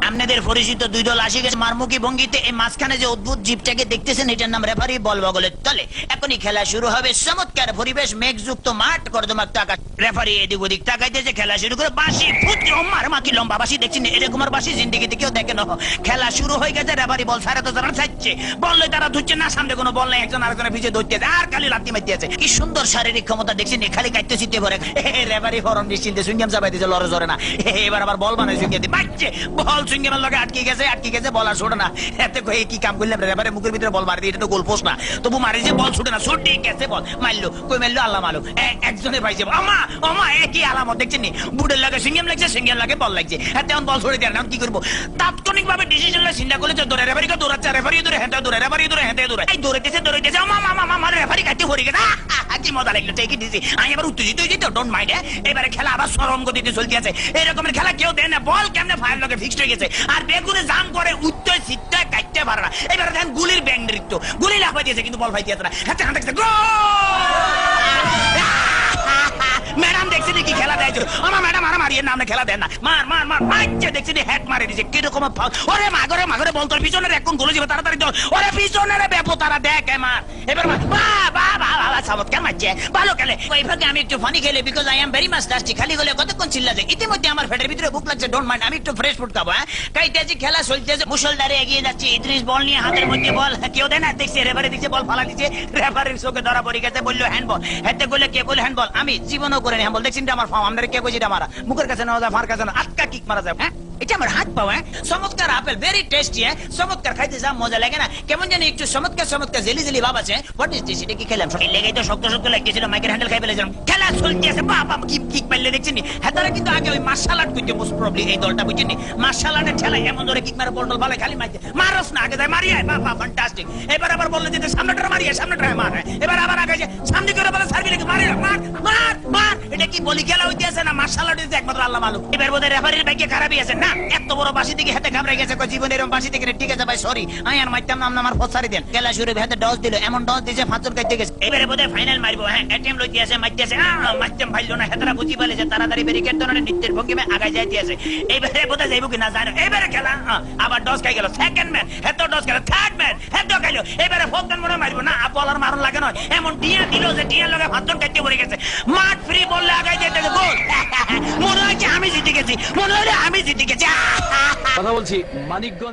আপনাদের পরিচিত দুই দল আসে গেছে মারমুখী ভঙ্গিতে। এই মাঝখানে যে অদ্ভুত জীবটাকে দেখতেছেন এটার নাম রেফারি, বল বগলের তলে। এখনই খেলা শুরু হবে। চমৎকার পরিবেশ, মেঘযুক্ত মাঠ, কর্দমাক্ত আকাশ। রেফারি এদিক ওদিক তাকাইতেছে, খেলা শুরু করে। বাঁশি মার মাকি লম্বা বাঁশি দেখছেন, এরকম আর বাঁশি জিন্দিগিতে কেউ দেখে না। খেলা শুরু হয়ে গেছে, রেফারি বল সাড়ে তো তারা চাইছে, বল তারা ধুচ্ছে না, সামনে কোনো বল নেই, একজন আরেকজনের পিছিয়ে ধরতে আর খালি লাত্তি মারতে আছে। কি সুন্দর শারীরিক ক্ষমতা দেখছেন, খালি কাটতে চিনতে পারে। রেফারি ফরম নিশ্চিন্তে সুইংগাম চাপাই দিয়েছে, লড়ে জরে না। এবার আবার বল বানায় সুইংগাম দিয়ে বাচ্চে, বল সুইংগামের লগে আটকে গেছে, বল আর ছোটে না। এতে কয়ে কি কাম করলাম, রেফারি মুখের ভিতরে বল মারি দিয়ে, এটা তো গোল পোস্ট না, তবু মারি যে বল ছুটে না, ছুটে গেছে বল, মারলো, কই মারলো আল্লাহ মারলো, একজনে পাইছে। আমা একই আলামত দেখছেন নি, বুটের লাগে সিঙ্গেম লাগছে, সিঙ্গেম লাগে বল লাগছে, তেমন বল ছড়ে দেয় না। কি করবো, তাৎক্ষণিক ভাবে ডিসিশন চিন্তা করেছে, দৌড়ে রেফারিকে দৌড়াচ্ছে, রেফারি দৌড়ে হেঁটে দৌড়ে, রেফারি দৌড়ে হেঁটে দৌড়ে, এই দৌড়াইতেছে আমা রেফারি কাটতে পড়ে গেছে। কি মজা লাগলো, ঠিকই দিছি। আমি এবার উত্তেজিত হয়ে যেত, ডোন্ট মাইন্ড। এবারে খেলা আবার সরম গতিতে চলতে আছে। এরকমের খেলা কেউ দেয় না, বল কেমনে ফায়ার লগে ফিক্সড হয়ে গেছে, আর বেগুনে জাম করে উত্তর সিটটা কাটতে পারে না। এবারে দেখেন গুলির ব্যাং নৃত্য, গুলি লাফাই দিয়েছে কিন্তু বল ফাইতে না। হাতে হাতে ম্যাডাম দেখছি কি খেলা দেয়, আমার ম্যাডাম আর মারিয়ে নামে খেলা দেন না, মার মার মার মারছে, দেখছি হেড মারে দিছে, কিরকম ওরে মাগরে বল তোর পিছনের এখন গোলে যাবে, তাড়াতাড়ি দৌড়, ওরে পিছনের ব্যাপো তারা দেখ মার, এবার চমৎকার মারছে, ভালো খেলে। ওইভাবে আমি একটু ফানি খেলে, because I am very much dusty, খালি গলে কতক্ষণ চিল্লা যায়। ইতিমধ্যে আমার পেটের ভিতরে ভুক লাগছে, ডোন্ট মাইন্ড, আমি একটু ফ্রেশ ফুড খাবো। কাইতেছি, খেলা চলতেছে, মুসলধারে এগিয়ে যাচ্ছে, ইদ্রিস বল নিয়ে হাতের মধ্যে বল, কেউ দেয় না, দেখছি রেফারি দিচ্ছে, বল ফালা দিচ্ছে, রেফারির চোখে ধরা পড়ে গেছে, বললো হ্যান্ডবল। হেতে বলে কে বলে হ্যান্ডবল, আমি জীবনও করে নি হ্যান্ডবল, দেখছি আমার ফার্ম, আমাদের কে কইছি এটা মারা, মুখের কাছে নেওয়া যায়, ফার কাছে না, আটকা কিক মারা যায়। এটা আমার হাত পাওয়া, চমৎকার আপেল, ভেরি টেস্টি, চমৎকার, খাইতে যা মজা লাগে না, কেমন জানি একটু চমৎকার জেলি জেলি ভাব আছে। হোয়াট ইজ দিস, এটা কি খেলাম, লেগেই তো শক্ত শক্ত লাগতেছিল, মাইকের হ্যান্ডেল খাই ফেলেছিলাম। খেলা চলতে আছে, বাবা কি কিক মারলে দেখছেন, হেতারা কিন্তু আগে ওই মার্শাল আর্ট করতে, মোস্ট প্রবলি এই দলটা বুঝছেন, মার্শাল আর্টের ঠেলা এমন ধরে কিক মারে, বল ভালো খালি মারতে, মারস না, আগে যায় মারিয়ে, বাবা ফ্যান্টাস্টিক। এবার আবার বললে যে সামনেটা মারিয়ে, সামনেটা মার, এবার আবার আগে যে সামনে করে বলে সার্ভি লেগে মারি, মার মার মার, এটা কি বলি খেলা হইতে আছে না মার্শাল আর্ট হইতে একমাত্র আল্লাহ মালুম। এবার বোধহয় রেফারির ভাগ্যে খারাপই আছে, না এত বড় বাসি থেকে হাতে ঘাবড়ে গেছে, জীবনের এরকম বাসি থেকে, ঠিক আছে ভাই সরি, আমি আর মারতাম না, আমার ফসারি দেন। খেলা শুরু হাতে ডস দিল, এমন ডস দিয়েছে ফাঁচর কাটতে গেছে। এবারে বোধহয় ফাইনাল মারবো, এটিএম লইতে আছে, মারতেছে, মারতাম ভাইলো না, হেতারা বুঝি পালেছে, তাড়াতাড়ি ব্যারিকেড ধরনের নৃত্যের ভঙ্গিমে আগায় যাইতে আছে। এইবারে বোধহয় যাইব কি না জানো, এবারে খেলা আবার ডস খাই গেল, সেকেন্ড ম্যান হেত ডস গেল, থার্ড ম্যান হেত খাইলো, এবারে ফোর্থ ম্যান মনে মারবো না, বলার মারণ লাগে নয়, এমন টিয়া দিল যে টিয়ার লগে ফাঁচর কাটতে পড়ে গেছে, মাঠ ফ্রি বললে আগায় যাইতে গোল। মনে হয় আমি জিতে গেছি, মনে হলে আমি জিতে গেছি। কথা বলছি মানিকগঞ্জ।